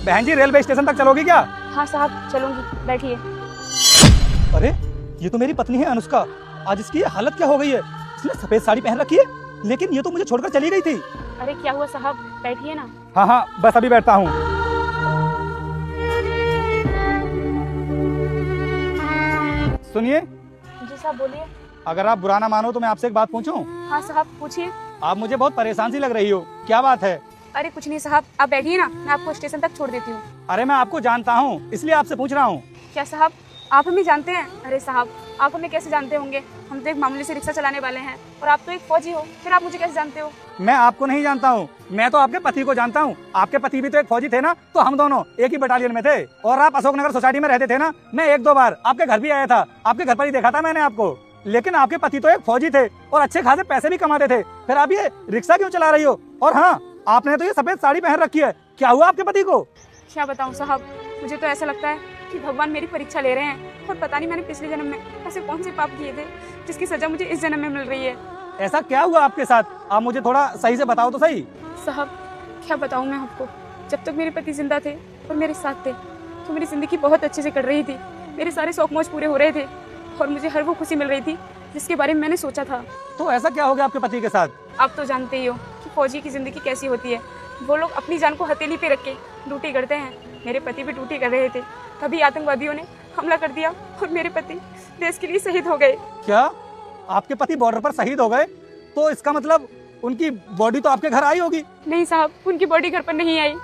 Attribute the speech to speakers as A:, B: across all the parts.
A: बहन जी railway station तक चलोगी क्या?
B: हाँ साहब चलूंगी, बैठिए।
A: अरे ये तो मेरी पत्नी है अनुष्का। आज इसकी ये हालत क्या हो गई है? इसने सफेद साड़ी पहन रखी है, लेकिन ये तो मुझे छोड़कर चली गई थी।
B: अरे क्या हुआ साहब, बैठिए ना।
A: हाँ हाँ बस अभी बैठता हूँ। सुनिए।
B: जी साहब बोलिए।
A: अगर आप बुरा ना मानो तो मैं आपसे एक बात पूछूं?
B: हाँ साहब पूछिए।
A: आप मुझे बहुत परेशान सी लग रही हो, क्या बात है?
B: अरे कुछ नहीं साहब, आप बैठिए ना, मैं आपको स्टेशन तक छोड़ देती हूँ।
A: अरे मैं आपको जानता हूँ, इसलिए आपसे पूछ रहा हूँ।
B: क्या साहब आप हमें जानते हैं? अरे साहब आप हमें कैसे जानते होंगे, हम तो एक मामूली से रिक्शा चलाने वाले हैं और आप तो एक फौजी हो, फिर आप मुझे कैसे जानते हो?
A: मैं आपको नहीं जानता हूँ, मैं तो आपके पति को जानता हूँ। आपके पति भी तो एक फौजी थे ना, तो हम दोनों एक ही बटालियन में थे। और आप अशोकनगर सोसाइटी में रहते थे ना। मैं एक दो बार आपके घर भी आया था, आपके घर पर ही देखा था मैंने आपको। लेकिन आपके पति तो एक फौजी थे और अच्छे खासे पैसे भी कमाते थे, फिर आप ये रिक्शा क्यों चला रही हो? और हाँ, आपने तो ये सफेद साड़ी पहन रखी है, क्या हुआ आपके पति को?
B: क्या बताऊँ साहब, मुझे तो ऐसा लगता है कि भगवान मेरी परीक्षा ले रहे हैं और पता नहीं मैंने पिछले जन्म में ऐसे कौन से पाप किए थे जिसकी सजा मुझे इस जन्म में मिल रही है।
A: ऐसा क्या हुआ आपके साथ? आप मुझे थोड़ा सही से बताओ तो सही।
B: साहब क्या बताऊँ मैं आपको, जब तक मेरे पति जिंदा थे और मेरे साथ थे तो मेरी जिंदगी बहुत अच्छे से कट रही थी। मेरे सारे शौक मौज पूरे हो रहे थे और मुझे हर वो खुशी मिल रही थी जिसके बारे में मैंने सोचा था।
A: तो ऐसा क्या हो गया आपके पति के साथ?
B: आप तो जानते ही हो कि फौजी की जिंदगी कैसी होती है, वो लोग अपनी जान को हथेली पे रख के ड्यूटी करते हैं। मेरे पति भी ड्यूटी कर रहे थे, तभी आतंकवादियों ने हमला कर दिया और मेरे पति देश के लिए शहीद हो गए।
A: क्या आपके पति बॉर्डर पर शहीद हो गए? तो इसका मतलब उनकी बॉडी तो आपके घर आई होगी?
B: नहीं साहब, उनकी बॉडी घर पर नहीं आई,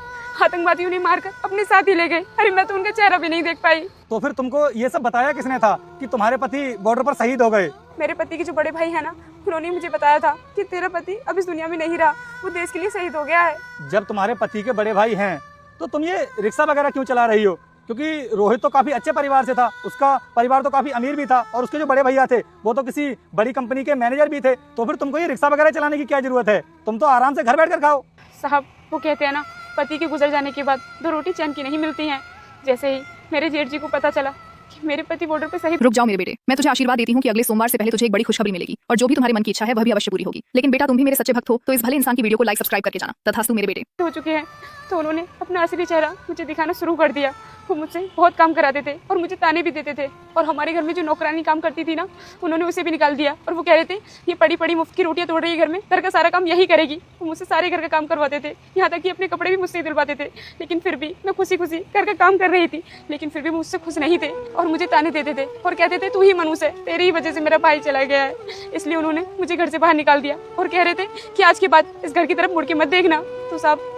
B: आतंकवादियों ने मारकर अपने साथ ही ले गए। अरे मैं तो उनका चेहरा भी नहीं देख पाई।
A: तो फिर तुमको ये सब बताया किसने था कि तुम्हारे पति बॉर्डर पर शहीद हो गए?
B: मेरे पति के जो बड़े भाई है ना, उन्होंने मुझे बताया था कि तेरा पति अब इस दुनिया में नहीं रहा, वो देश के लिए शहीद हो गया है।
A: जब तुम्हारे पति के बड़े भाई हैं तो तुम ये रिक्शा वगैरह क्यों चला रही हो? क्योंकि रोहित तो काफी अच्छे परिवार से था, उसका परिवार तो काफी अमीर भी था और उसके जो बड़े भैया थे वो तो किसी बड़ी कंपनी के मैनेजर भी थे। तो फिर तुमको ये रिक्शा वगैरह चलाने की क्या जरूरत है? तुम तो आराम से घर बैठ कर खाओ।
B: साहब वो कहते हैं ना, पति के गुजर जाने के बाद दो रोटी चैन की नहीं मिलती हैं। जैसे ही मेरे जेठ जी को पता चला कि मेरे पति बॉर्डर पे शहीद।
C: रुक जाओ मेरे बेटे, मैं तुझे आशीर्वाद देती हूँ कि अगले सोमवार से पहले तुझे एक बड़ी खुशखबरी मिलेगी और जो भी तुम्हारे मन की इच्छा है वह भी अवश्य पूरी होगी। लेकिन बेटा तुम भी मेरे सच्चे भक्त हो, तो इस भले इंसान की वीडियो को लाइक सब्सक्राइब करके जाना। तथास्तु मेरे बेटे।
B: हो चुके हैं तो उन्होंने अपना असली चेहरा मुझे दिखाना शुरू कर दिया। वो मुझसे बहुत काम कराते थे और मुझे ताने भी देते थे। और हमारे घर में जो नौकरानी काम करती थी ना, उन्होंने उसे भी निकाल दिया और वो कह रहे थे ये पड़ी पड़ी मुफ्त की रोटियां तोड़ रही है घर में, घर का सारा काम यही करेगी। वो मुझसे सारे घर का काम करवाते थे, यहाँ तक कि अपने कपड़े भी मुझसे दिलवाते थे। लेकिन फिर भी मैं खुशी खुशी घर का काम कर रही थी, लेकिन फिर भी मुझसे खुश नहीं थे और मुझे ताने देते थे और कहते थे तू ही मनुष्य है, तेरी ही वजह से मेरा भाई चला गया है। इसलिए उन्होंने मुझे घर से बाहर निकाल दिया और कह रहे थे कि आज के बाद इस घर की तरफ मुड़ के मत देखना। तो साहब